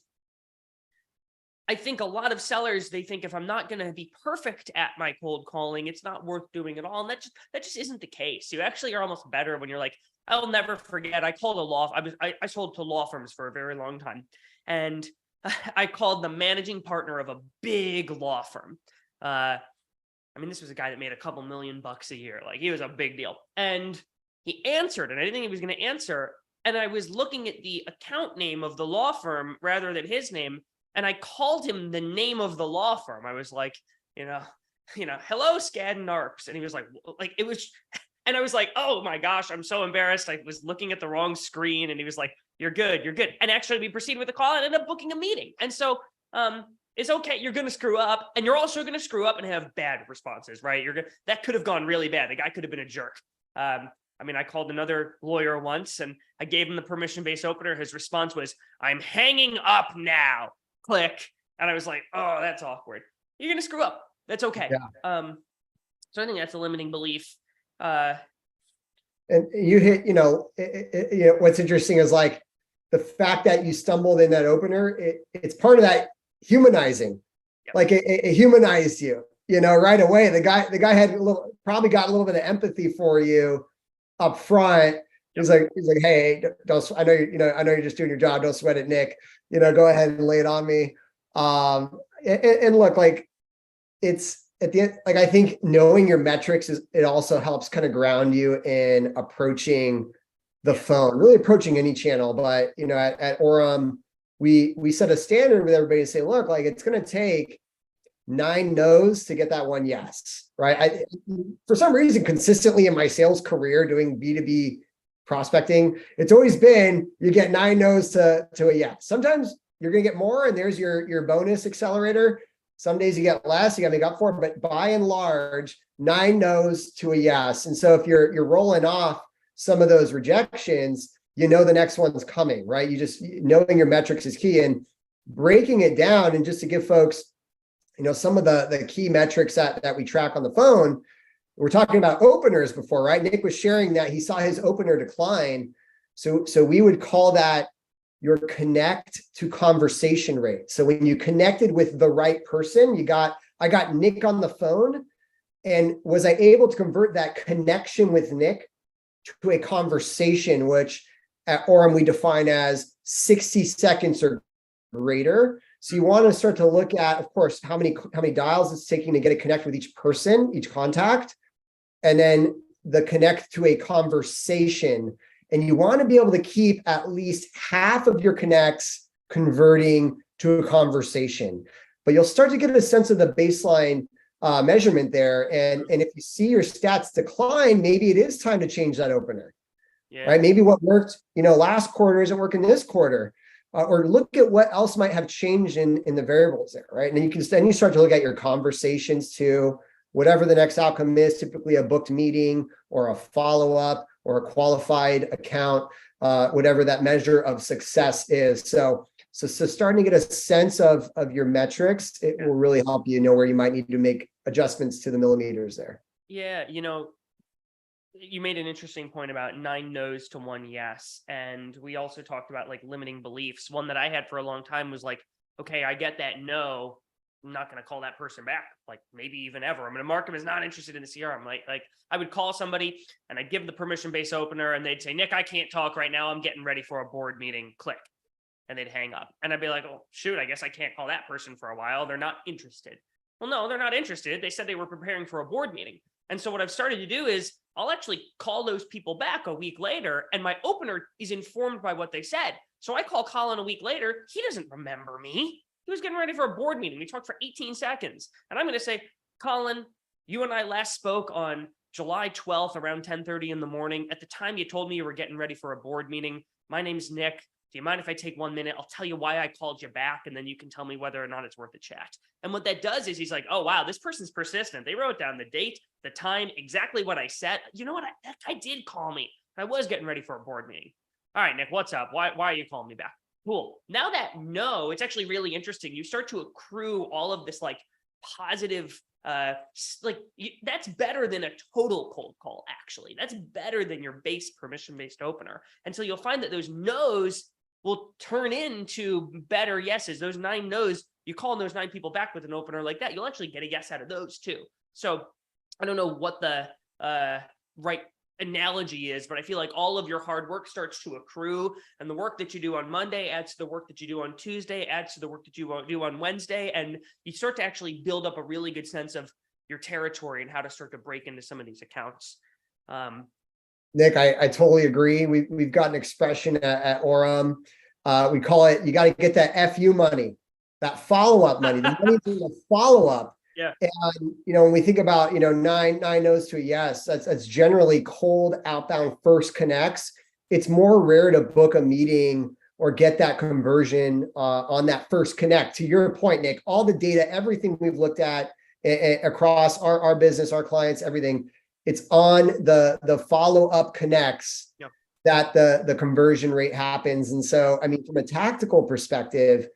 I think a lot of sellers, they think if I'm not going to be perfect at my cold calling, it's not worth doing at all. And that just isn't the case. You actually are almost better when you're like, I'll never forget. I called a law. I sold to law firms for a very long time. And I called the managing partner of a big law firm. This was a guy that made a couple $1 million a year. Like, he was a big deal. And he answered, and I didn't think he was going to answer. And I was looking at the account name of the law firm rather than his name. And I called him the name of the law firm. I was like, hello, Skadden Arps. And he was like, it was, and I was like, oh my gosh, I'm so embarrassed. I was looking at the wrong screen. And he was like, you're good. And actually we proceeded with the call and ended up booking a meeting. And so it's okay. You're going to screw up, and you're also going to screw up and have bad responses, right? That could have gone really bad. The guy could have been a jerk. I called another lawyer once and I gave him the permission-based opener. His response was, I'm hanging up now. Click. And I was like, oh, that's awkward. You're going to screw up. That's okay. Yeah. So I think that's a limiting belief. And you hit, what's interesting is like the fact that you stumbled in that opener, it's part of that humanizing. Yep. Like it humanized you, right away. The guy had probably got a little bit of empathy for you up front. He's like, hey, I know you're just doing your job. Don't sweat it, Nick. Go ahead and lay it on me. And look, like it's at the end, like I think knowing your metrics it also helps kind of ground you in approaching the phone, really approaching any channel. But at Orum, we set a standard with everybody to say, look, like it's going to take 9 no's to get that one yes, right? For some reason, consistently in my sales career doing B2B prospecting, it's always been you get 9 no's to a yes. Sometimes you're going to get more, and there's your bonus accelerator. Some days you get less, you got to make up for it, but by and large, 9 no's to a yes. And so if you're rolling off some of those rejections, the next one's coming, right? You just knowing your metrics is key, and breaking it down. And just to give folks, some of the key metrics that we track on the phone. We're talking about openers before, right? Nick was sharing that he saw his opener decline. So we would call that your connect to conversation rate. So when you connected with the right person, I got Nick on the phone, and was I able to convert that connection with Nick to a conversation, which at Orum we define as 60 seconds or greater. So you want to start to look at, of course, how many dials it's taking to get a connect with each person, each contact, and then the connect to a conversation. And you want to be able to keep at least half of your connects converting to a conversation. But you'll start to get a sense of the baseline measurement there. And if you see your stats decline, maybe it is time to change that opener. Yeah. Right? Maybe what worked, last quarter isn't working this quarter. Or look at what else might have changed in the variables there, right? And then you start to look at your conversations too, whatever the next outcome is, typically a booked meeting or a follow-up or a qualified account, whatever that measure of success is. So starting to get a sense of your metrics, it will really help you know where you might need to make adjustments to the millimeters there. Yeah, you made an interesting point about 9 no's to 1 yes. And we also talked about like limiting beliefs. One that I had for a long time was like, okay, I get that no, I'm not going to call that person back, like maybe even ever. I'm going to mark them as not interested in the CRM. Like I would call somebody and I'd give the permission-based opener and they'd say, Nick, I can't talk right now. I'm getting ready for a board meeting. Click. And they'd hang up. And I'd be like, oh, shoot, I guess I can't call that person for a while. They're not interested. Well, no, they're not interested. They said they were preparing for a board meeting. And so what I've started to do is I'll actually call those people back a week later, and my opener is informed by what they said. So I call Colin a week later. He doesn't remember me. He was getting ready for a board meeting. We talked for 18 seconds. And I'm going to say, Colin, you and I last spoke on July 12th around 10:30 in the morning. At the time you told me you were getting ready for a board meeting. My name's Nick. Do you mind if I take 1 minute? I'll tell you why I called you back, and then you can tell me whether or not it's worth a chat. And what that does is he's like, oh, wow, this person's persistent. They wrote down the date, the time, exactly what I said. You know what? That guy did call me. I was getting ready for a board meeting. All right, Nick, what's up? Why are you calling me back? Cool. Now that no, it's actually really interesting. You start to accrue all of this like positive, that's better than a total cold call, actually. That's better than your base permission-based opener. And so you'll find that those no's will turn into better yeses. Those 9 no's, you call those 9 people back with an opener like that, you'll actually get a yes out of those too. So I don't know what the right analogy is, but I feel like all of your hard work starts to accrue, and the work that you do on Monday adds to the work that you do on Tuesday, adds to the work that you do on Wednesday, and you start to actually build up a really good sense of your territory and how to start to break into some of these accounts. Nick, I totally agree. We've got an expression at Orum. We call it, you got to get that FU money, that follow-up money, the money from the follow-up. Yeah. And, when we think about, 9 no's to a yes, that's generally cold outbound first connects. It's more rare to book a meeting or get that conversion on that first connect. To your point, Nick, all the data, everything we've looked at across our business, our clients, everything, it's on the follow-up connects that the conversion rate happens. And so, from a tactical perspective,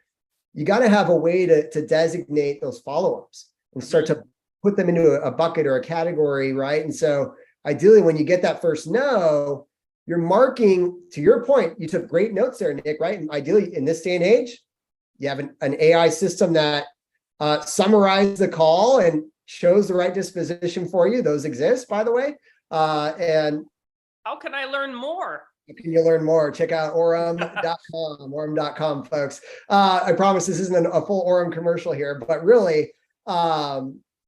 you got to have a way to designate those follow-ups and start to put them into a bucket or a category, right? And so ideally, when you get that first no, you're marking, to your point, you took great notes there, Nick, right? And ideally, in this day and age, you have an AI system that summarizes the call and shows the right disposition for you. Those exist, by the way. And how can I learn more? Can you learn more? Check out Orum.com, Orum.com, folks. I promise this isn't a full Orum commercial here, but really,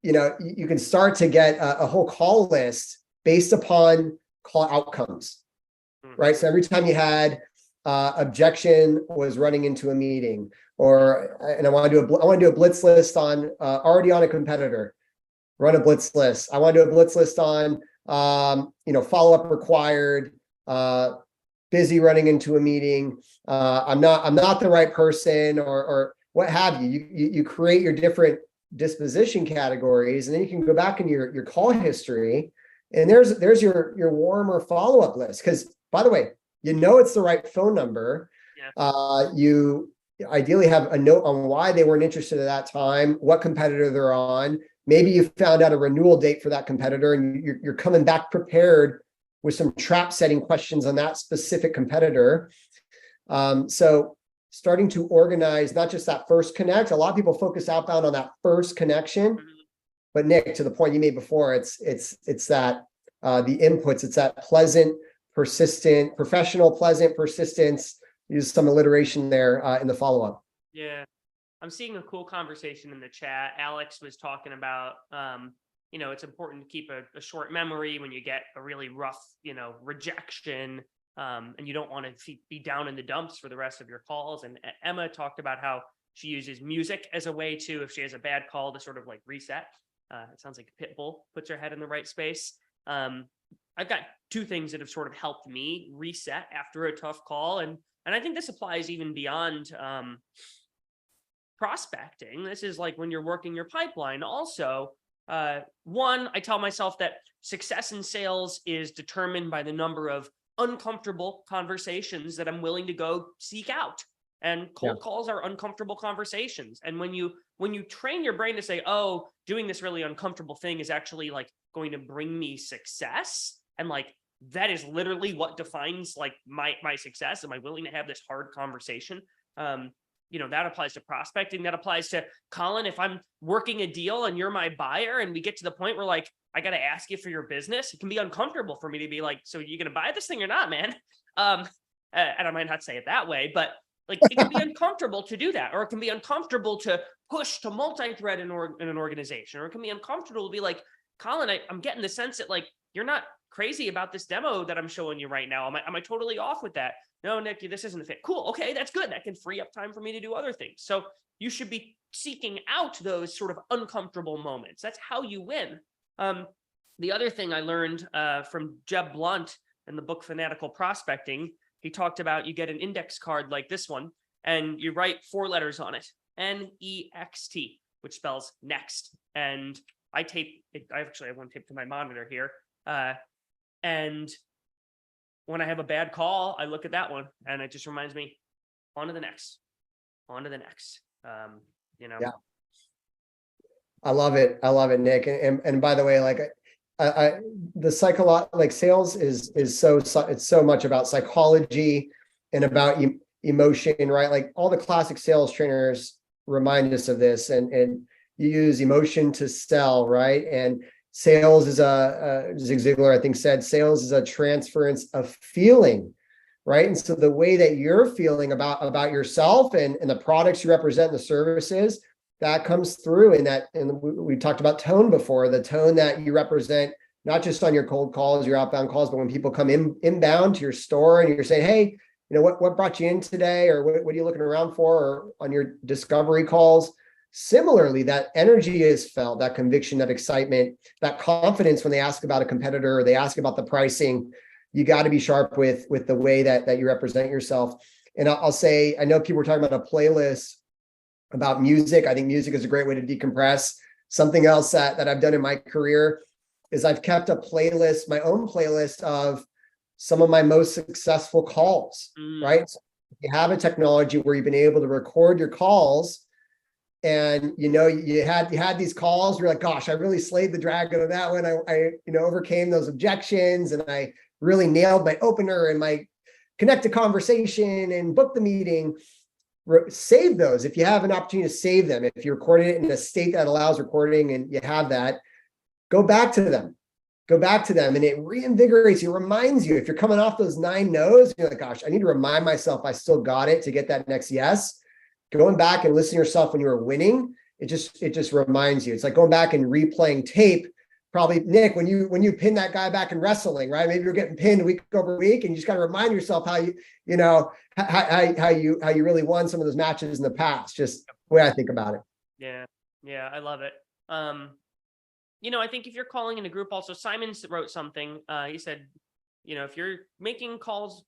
you can start to get a whole call list based upon call outcomes, right? So every time you had objection was running into a meeting, and I want to do a blitz list on already on a competitor, run a blitz list. I want to do a blitz list on follow-up required, busy running into a meeting. I'm not the right person, or what have you. You create your different disposition categories, and then you can go back in your call history, and there's your warm or follow-up list. Because, by the way, it's the right phone number. Yeah. You ideally have a note on why they weren't interested at that time, what competitor they're on. Maybe you found out a renewal date for that competitor, and you're coming back prepared with some trap setting questions on that specific competitor. So starting to organize not just that first connect. A lot of people focus outbound on that first connection, but Nick, to the point you made before, it's that the inputs, it's that pleasant, persistent, professional, pleasant persistence. Use some alliteration there in the follow-up. Yeah. I'm seeing a cool conversation in the chat. Alex was talking about, it's important to keep a short memory when you get a really rough, rejection, and you don't want to be down in the dumps for the rest of your calls. And Emma talked about how she uses music as a way to, if she has a bad call, to sort of like reset. It sounds like a pit bull puts her head in the right space. I've got two things that have sort of helped me reset after a tough call. And I think this applies even beyond prospecting. This is like when you're working your pipeline also. One, I tell myself that success in sales is determined by the number of uncomfortable conversations that I'm willing to go seek out. And cold calls are uncomfortable conversations. And when you train your brain to say, oh, doing this really uncomfortable thing is actually like going to bring me success, and like that is literally what defines like my success. Am I willing to have this hard conversation? That applies to prospecting. That applies to Colin. If I'm working a deal and you're my buyer, and we get to the point where like, I got to ask you for your business, it can be uncomfortable for me to be like, so you going to buy this thing or not, man? And I might not say it that way, but like, it can be uncomfortable to do that, or it can be uncomfortable to push to multi-thread in an organization, or it can be uncomfortable to be like, Colin, I'm getting the sense that like, you're not crazy about this demo that I'm showing you right now. Am I totally off with that? No, Nick, this isn't a fit. Cool. Okay, that's good. That can free up time for me to do other things. So you should be seeking out those sort of uncomfortable moments. That's how you win. The other thing I learned from Jeb Blunt in the book Fanatical Prospecting, he talked about you get an index card like this one, and you write 4 letters on it, NEXT, which spells next. And I tape it. I have one taped to my monitor here. And when I have a bad call, I look at that one, and it just reminds me, on to the next. Yeah. I love it, Nick. And by the way, like sales is so much about psychology and about emotion, right? Like all the classic sales trainers remind us of this, and you use emotion to sell, right? And sales is Zig Ziglar, I think, said sales is a transference of feeling, right? And so the way that you're feeling about yourself and the products you represent and the services, that comes through in that. And we talked about tone before, the tone that you represent, not just on your cold calls, your outbound calls, but when people come inbound to your store and you're saying, hey, what brought you in today? Or what are you looking around for? Or on your discovery calls. Similarly, that energy is felt, that conviction, that excitement, that confidence when they ask about a competitor or they ask about the pricing. You got to be sharp with the way that you represent yourself. And I'll say, I know people were talking about a playlist about music. I think music is a great way to decompress. Something else that I've done in my career is I've kept a playlist, my own playlist of some of my most successful calls, right? So if you have a technology where you've been able to record your calls, and you had these calls, you're like, gosh, I really slayed the dragon on that one. I overcame those objections, and I really nailed my opener and my connect to conversation and book the meeting. Save those if you have an opportunity to save them. If you're recording it in a state that allows recording and you have that, go back to them, and it reinvigorates you, reminds you. If you're coming off those 9 no's, you're like, gosh, I need to remind myself I still got it to get that next yes. Going back and listening to yourself when you were winning it just reminds you. It's like going back and replaying tape. Probably, Nick, when you pin that guy back in wrestling, right? Maybe you're getting pinned week over week, and you just got to remind yourself how you really won some of those matches in the past. Just the way I think about it. Yeah, I love it. I think if you're calling in a group, also Simon wrote something. He said, if you're making calls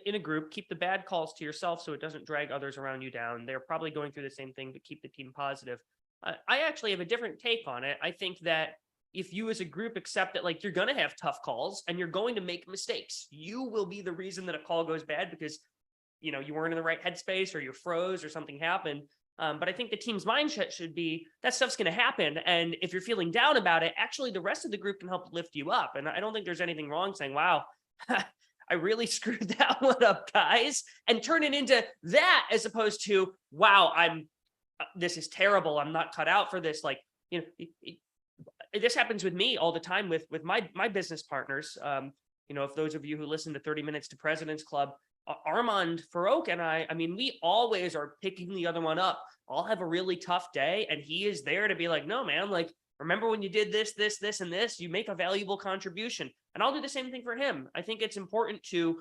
in a group, keep the bad calls to yourself so it doesn't drag others around you down. They're probably going through the same thing, but keep the team positive. I actually have a different take on it. I think that if you as a group accept that, like, you're going to have tough calls and you're going to make mistakes, you will be the reason that a call goes bad because, you weren't in the right headspace or you froze or something happened. But I think the team's mindset should be that stuff's going to happen. And if you're feeling down about it, actually the rest of the group can help lift you up. And I don't think there's anything wrong saying, wow, I really screwed that one up, guys, and turn it into that as opposed to, wow, this is terrible. I'm not cut out for this. Like, this happens with me all the time with my business partners. If those of you who listen to 30 Minutes to President's Club, Armand Farouk and I mean, we always are picking the other one up. I'll have a really tough day and he is there to be like, no, man, like, remember when you did this, and this, you make a valuable contribution. And I'll do the same thing for him. I think it's important to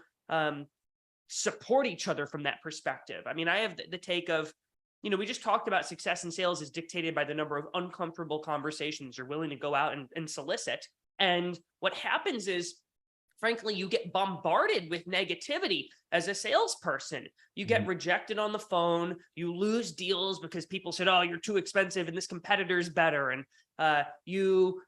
support each other from that perspective. I mean, I have the take of, we just talked about success in sales is dictated by the number of uncomfortable conversations you're willing to go out and solicit. And what happens is, frankly, you get bombarded with negativity as a salesperson. You get rejected on the phone. You lose deals because people said, oh, you're too expensive and this competitor is better. And you'll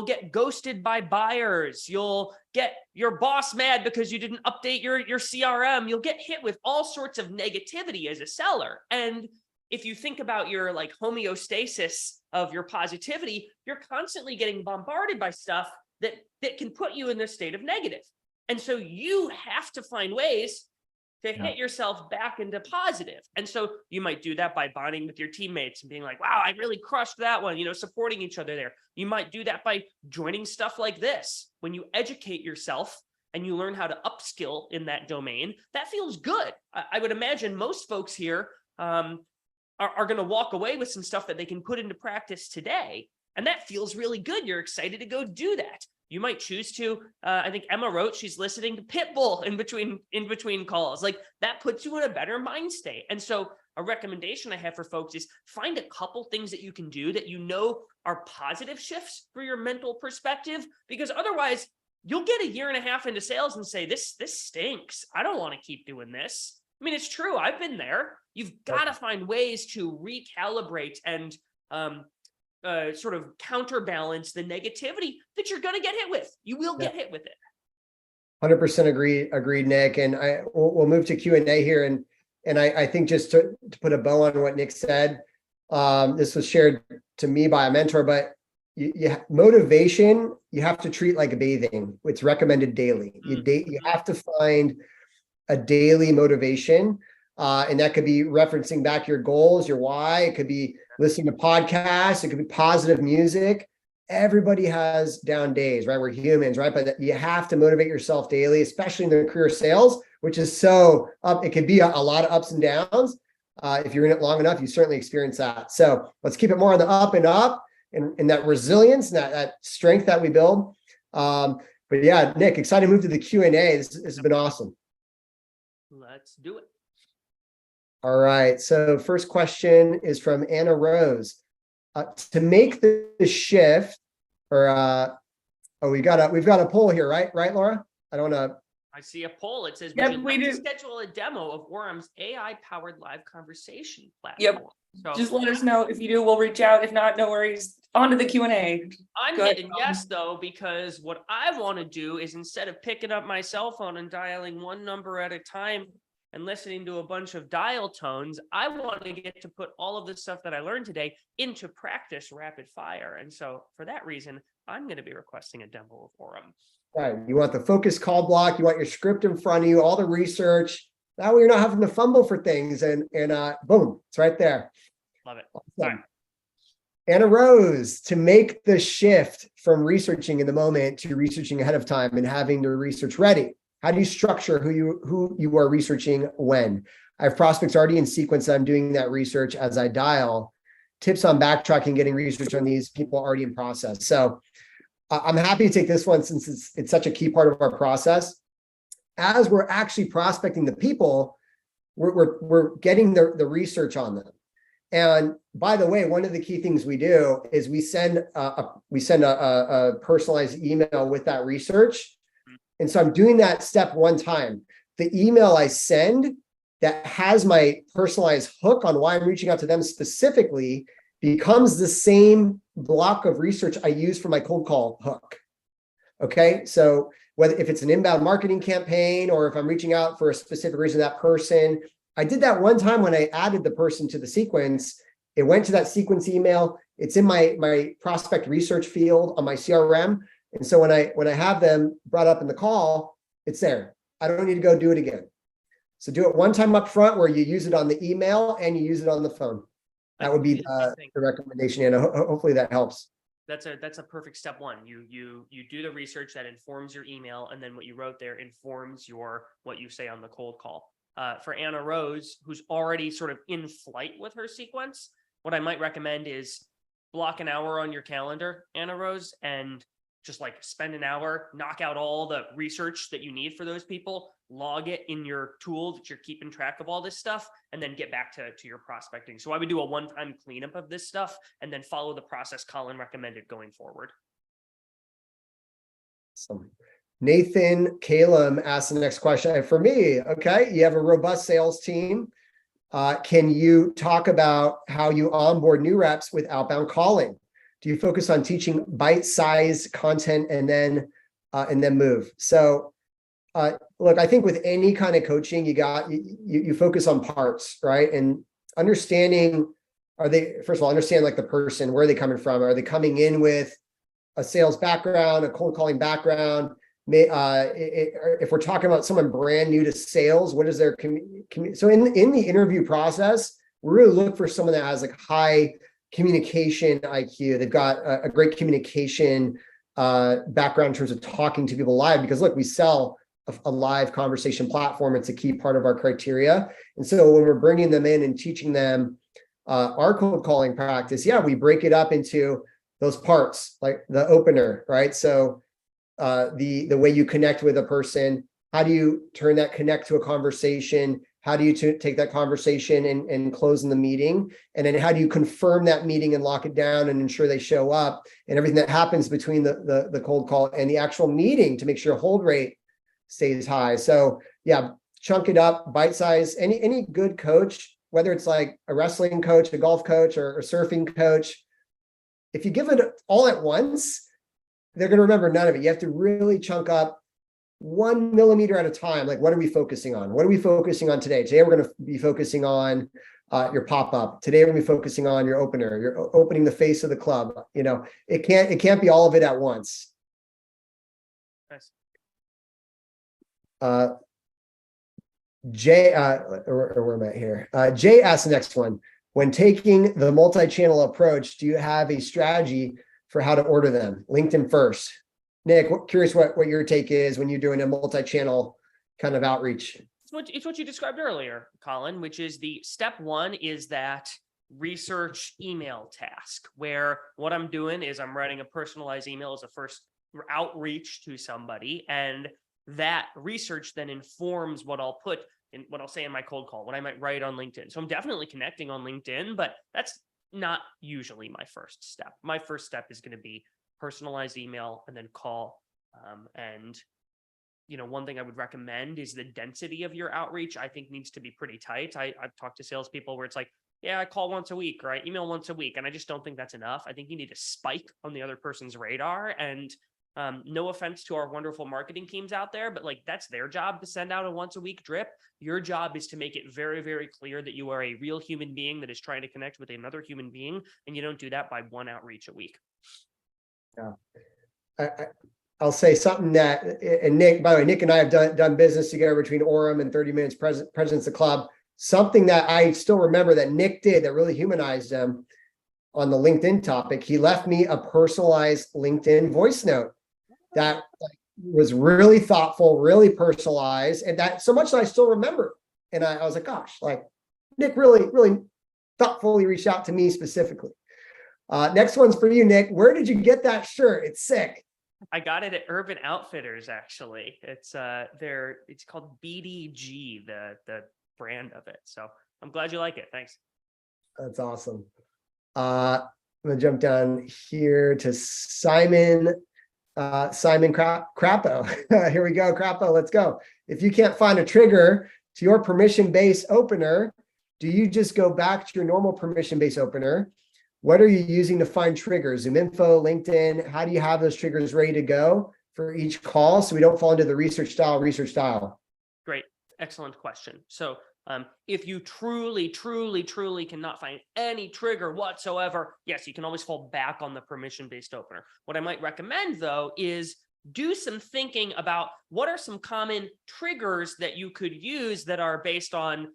get ghosted by buyers. You'll get your boss mad because you didn't update your CRM. You'll get hit with all sorts of negativity as a seller. And if you think about your like homeostasis of your positivity, you're constantly getting bombarded by stuff that can put you in this state of negative. And so you have to find ways to hit yourself back into positive. And so you might do that by bonding with your teammates and being like, wow, I really crushed that one, supporting each other there. You might do that by joining stuff like this. When you educate yourself and you learn how to upskill in that domain, that feels good. I would imagine most folks here are going to walk away with some stuff that they can put into practice today. And that feels really good. You're excited to go do that. You might choose to, I think Emma wrote, she's listening to Pitbull in between calls. Like, that puts you in a better mind state. And so a recommendation I have for folks is find a couple things that you can do that are positive shifts for your mental perspective, because otherwise you'll get a year and a half into sales and say, this stinks. I don't want to keep doing this. I mean, it's true. I've been there. You've got to find ways to recalibrate and sort of counterbalance the negativity that you're going to get hit with. You will get hit with it. 100% agreed, Nick. And we'll move to Q&A here. And I think just to put a bow on what Nick said, this was shared to me by a mentor, but motivation, you have to treat like bathing. It's recommended daily. You have to find a daily motivation. And that could be referencing back your goals, your why. It could be listening to podcasts. It could be positive music. Everybody has down days, right? We're humans, right? But you have to motivate yourself daily, especially in the career sales, which is so up. It can be a lot of ups and downs. If you're in it long enough, you certainly experience that. So let's keep it more on the up and up and that resilience and that strength that we build. But yeah, Nick, excited to move to the Q&A. This has been awesome. Let's do it. All right. So first question is from Anna Rose. To make the shift, we've got a poll here, right, Laura? I see a poll. It says, yep, would you like to schedule a demo of Orum's AI-powered live conversation platform? Yep. So, just let us know. If you do, we'll reach out. If not, no worries. On to the Q&A. I'm hitting yes, though, because what I want to do is, instead of picking up my cell phone and dialing one number at a time and listening to a bunch of dial tones, I want to get to put all of the stuff that I learned today into practice rapid fire. And so for that reason, I'm going to be requesting a demo of Orum. Right. You want the focus call block. You want your script in front of you, all the research. That way you're not having to fumble for things and boom, it's right there. Love it. Awesome. Anna Rose, to make the shift from researching in the moment to researching ahead of time and having the research ready. How do you structure who you are researching when? I have prospects already in sequence. I'm doing that research as I dial. tips on backtracking, getting research on these people already in process. So I'm happy to take this one since it's such a key part of our process. As we're actually prospecting the people, we're getting the research on them. And by the way, one of the key things we do is we send a personalized email with that research. And so I'm doing that step one time. The email I send that has my personalized hook on why I'm reaching out to them specifically becomes the same block of research I use for my cold call hook. Okay, so if it's an inbound marketing campaign or if I'm reaching out for a specific reason to that person, I did that one time when I added the person to the sequence. It went to that sequence email. It's in my prospect research field on my CRM. And so when I have them brought up in the call, it's there. I don't need to go do it again. So do it one time up front where you use it on the email and you use it on the phone. That would be the recommendation, and hopefully that helps. That's a perfect step one. You do the research that informs your email, and then what you wrote there informs what you say on the cold call. For Anna Rose, who's already sort of in flight with her sequence, what I might recommend is block an hour on your calendar, Anna Rose, and just like spend an hour, knock out all the research that you need for those people, log it in your tool that you're keeping track of all this stuff, and then get back to your prospecting. So I would do a one-time cleanup of this stuff and then follow the process Colin recommended going forward. Awesome. Nathan Kalem asked the next question. For me, okay, you have a robust sales team. Can you talk about how you onboard new reps with outbound calling? Do you focus on teaching bite-sized content and then move? So look, I think with any kind of coaching, you focus on parts, right? And understanding, first of all, understand like the person, where are they coming from? Are they coming in with a sales background, a cold calling background? If we're talking about someone brand new to sales, what is their so in the interview process, we really look for someone that has like high communication IQ. They've got a great communication background in terms of talking to people live, because look, we sell a live conversation platform. It's a key part of our criteria. And so when we're bringing them in and teaching them our cold calling practice, we break it up into those parts, like the opener, right? So the way you connect with a person, how do you turn that connect to a conversation? How do you take that conversation and close in the meeting? And then how do you confirm that meeting and lock it down and ensure they show up, and everything that happens between the cold call and the actual meeting to make sure hold rate stays high. So chunk it up, bite size. Any good coach, whether it's like a wrestling coach, a golf coach, or a surfing coach, if you give it all at once, they're going to remember none of it. You have to really chunk up 1 millimeter at a time. Like, what are we focusing on? What are we focusing on today? Today, we're going to be focusing on your pop-up. Today, we're going to be focusing on your opener. You're opening the face of the club. It can't be all of it at once. Nice. Jay, or where am I here? Jay asked the next one. When taking the multi-channel approach, do you have a strategy for how to order them? LinkedIn first. Nick, curious what your take is when you're doing a multi-channel kind of outreach. It's what you described earlier, Colin, which is the step one is that research email task, where what I'm doing is I'm writing a personalized email as a first outreach to somebody, and that research then informs what I'll put in, what I'll say in my cold call, what I might write on LinkedIn. So I'm definitely connecting on LinkedIn, but that's not usually my first step. My first step is going to be personalized email and then call. And one thing I would recommend is the density of your outreach, I think, needs to be pretty tight. I've talked to salespeople where it's like, I call once a week, or I email once a week. And I just don't think that's enough. I think you need to spike on the other person's radar. And no offense to our wonderful marketing teams out there, but like, that's their job to send out a once a week drip. Your job is to make it very, very clear that you are a real human being that is trying to connect with another human being. And you don't do that by one outreach a week. Yeah. I'll say something that, and Nick, by the way, Nick and I have done business together between Orum and 30 Minutes Presidents of Club. Something that I still remember that Nick did that really humanized him on the LinkedIn topic. He left me a personalized LinkedIn voice note that was really thoughtful, really personalized, and that so much that I still remember. And I was like, gosh, like Nick really thoughtfully reached out to me specifically. Next one's for you, Nick. Where did you get that shirt? It's sick. I got it at Urban Outfitters, actually. It's called BDG, the brand of it. So I'm glad you like it. Thanks. That's awesome. I'm gonna jump down here to Simon Crapo. Here we go, Crapo. Let's go. If you can't find a trigger to your permission-based opener, do you just go back to your normal permission-based opener? What are you using to find triggers? ZoomInfo, LinkedIn, how do you have those triggers ready to go for each call so we don't fall into the research style? Great. Excellent question. So if you truly cannot find any trigger whatsoever, yes, you can always fall back on the permission-based opener. What I might recommend, though, is do some thinking about what are some common triggers that you could use that are based on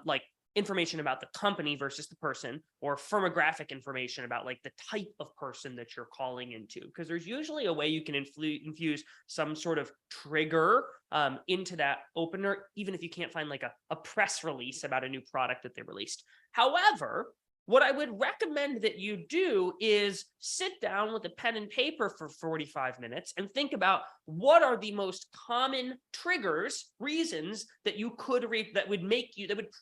like information about the company versus the person, or firmographic information about like the type of person that you're calling into, because there's usually a way you can infuse some sort of trigger into that opener, even if you can't find like a press release about a new product that they released. However, what I would recommend that you do is sit down with a pen and paper for 45 minutes and think about what are the most common triggers, reasons that you could that would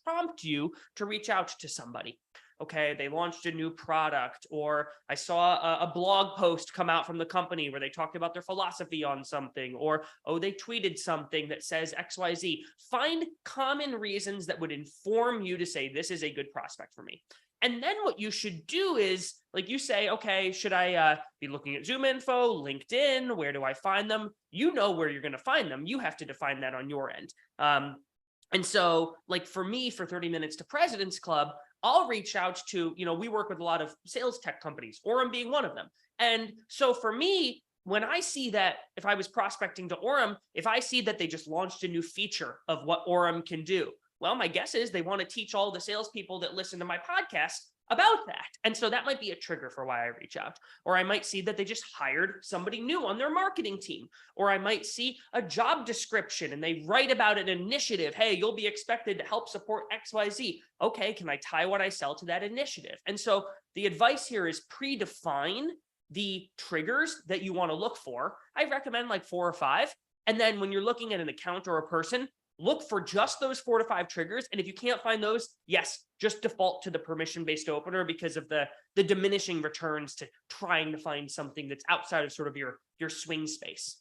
prompt you to reach out to somebody. Okay, they launched a new product, or I saw a blog post come out from the company where they talked about their philosophy on something, or, oh, they tweeted something that says XYZ. Find common reasons that would inform you to say, this is a good prospect for me. And then what you should do is, like, you say, okay, should I be looking at ZoomInfo, LinkedIn? Where do I find them? You know where you're going to find them. You have to define that on your end. And so, like, for me, for 30 Minutes to President's Club, I'll reach out to, we work with a lot of sales tech companies, Orum being one of them. And so for me, when I see that, if I was prospecting to Orum, if I see that they just launched a new feature of what Orum can do, well, my guess is they want to teach all the salespeople that listen to my podcast about that. And so that might be a trigger for why I reach out. Or I might see that they just hired somebody new on their marketing team. Or I might see a job description and they write about an initiative. Hey, you'll be expected to help support XYZ. Okay, can I tie what I sell to that initiative? And so the advice here is predefine the triggers that you want to look for. I recommend like 4 or 5. And then when you're looking at an account or a person, look for just those 4 to 5 triggers. And if you can't find those, yes, just default to the permission-based opener because of the diminishing returns to trying to find something that's outside of sort of your swing space.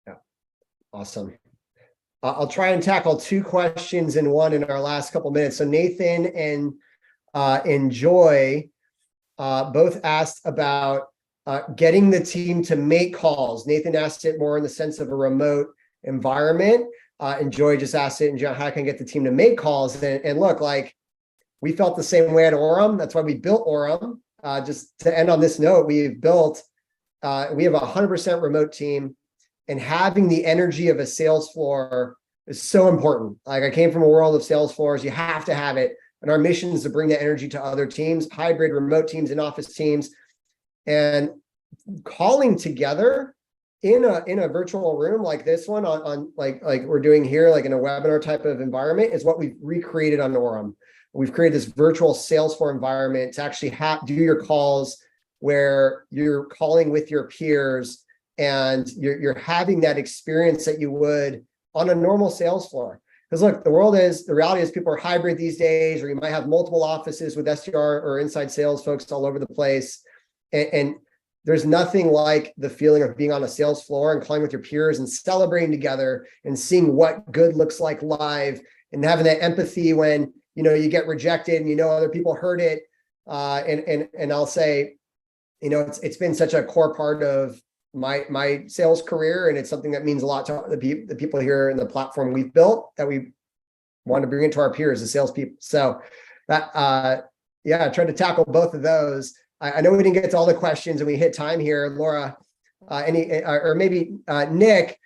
Yeah, awesome. I'll try and tackle 2 questions in one in our last couple minutes. So Nathan and Joy both asked about getting the team to make calls. Nathan asked it more in the sense of a remote environment. And Joy just asked it, and how can I get the team to make calls? And look, like, we felt the same way at Orum. That's why we built Orum. Just to end on this note, we have a 100% remote team, and having the energy of a sales floor is so important. Like, I came from a world of sales floors. You have to have it. And our mission is to bring that energy to other teams, hybrid remote teams and office teams, and calling together in a virtual room like this one on like we're doing here, like in a webinar type of environment, is what we've recreated on Orum. We've created this virtual Salesforce environment to actually do your calls where you're calling with your peers and you're having that experience that you would on a normal sales floor. Because look, the reality is people are hybrid these days, or you might have multiple offices with SDR or inside sales folks all over the place. And there's nothing like the feeling of being on a sales floor and calling with your peers and celebrating together and seeing what good looks like live and having that empathy when, you get rejected and other people heard it. And I'll say, it's been such a core part of my sales career, and it's something that means a lot to the people here in the platform we've built that we want to bring it to our peers as salespeople. So that, I tried to tackle both of those. I know we didn't get to all the questions and we hit time here. Laura, or maybe Nick,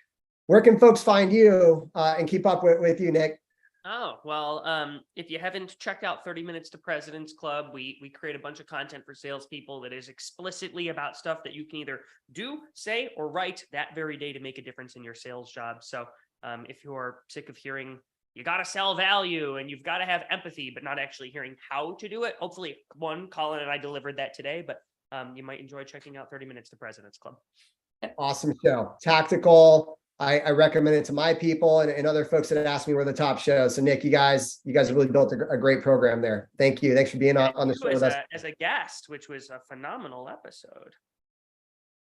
where can folks find you and keep up with you, Nick? Oh, well, if you haven't checked out 30 Minutes to President's Club, we create a bunch of content for salespeople that is explicitly about stuff that you can either do, say, or write that very day to make a difference in your sales job. So if you're sick of hearing you got to sell value and you've got to have empathy, but not actually hearing how to do it. Hopefully, Colin and I delivered that today, but you might enjoy checking out 30 Minutes to President's Club. Awesome show. Tactical. I recommend it to my people and other folks that asked me where the top shows. So Nick, you guys have really built a great program there. Thank you. Thanks for being on the show with us. As a guest, which was a phenomenal episode.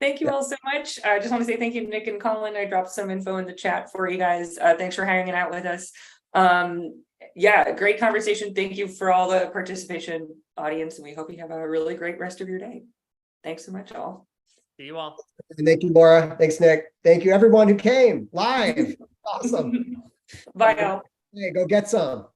Thank you all so much. I just want to say thank you to Nick and Colin. I dropped some info in the chat for you guys. Thanks for hanging out with us. Yeah, great conversation. Thank you for all the participation, audience, and we hope you have a really great rest of your day. Thanks so much, all. See you all. Thank you, Laura. Thanks, Nick. Thank you, everyone who came live. Awesome. Bye, all. Hey, go get some.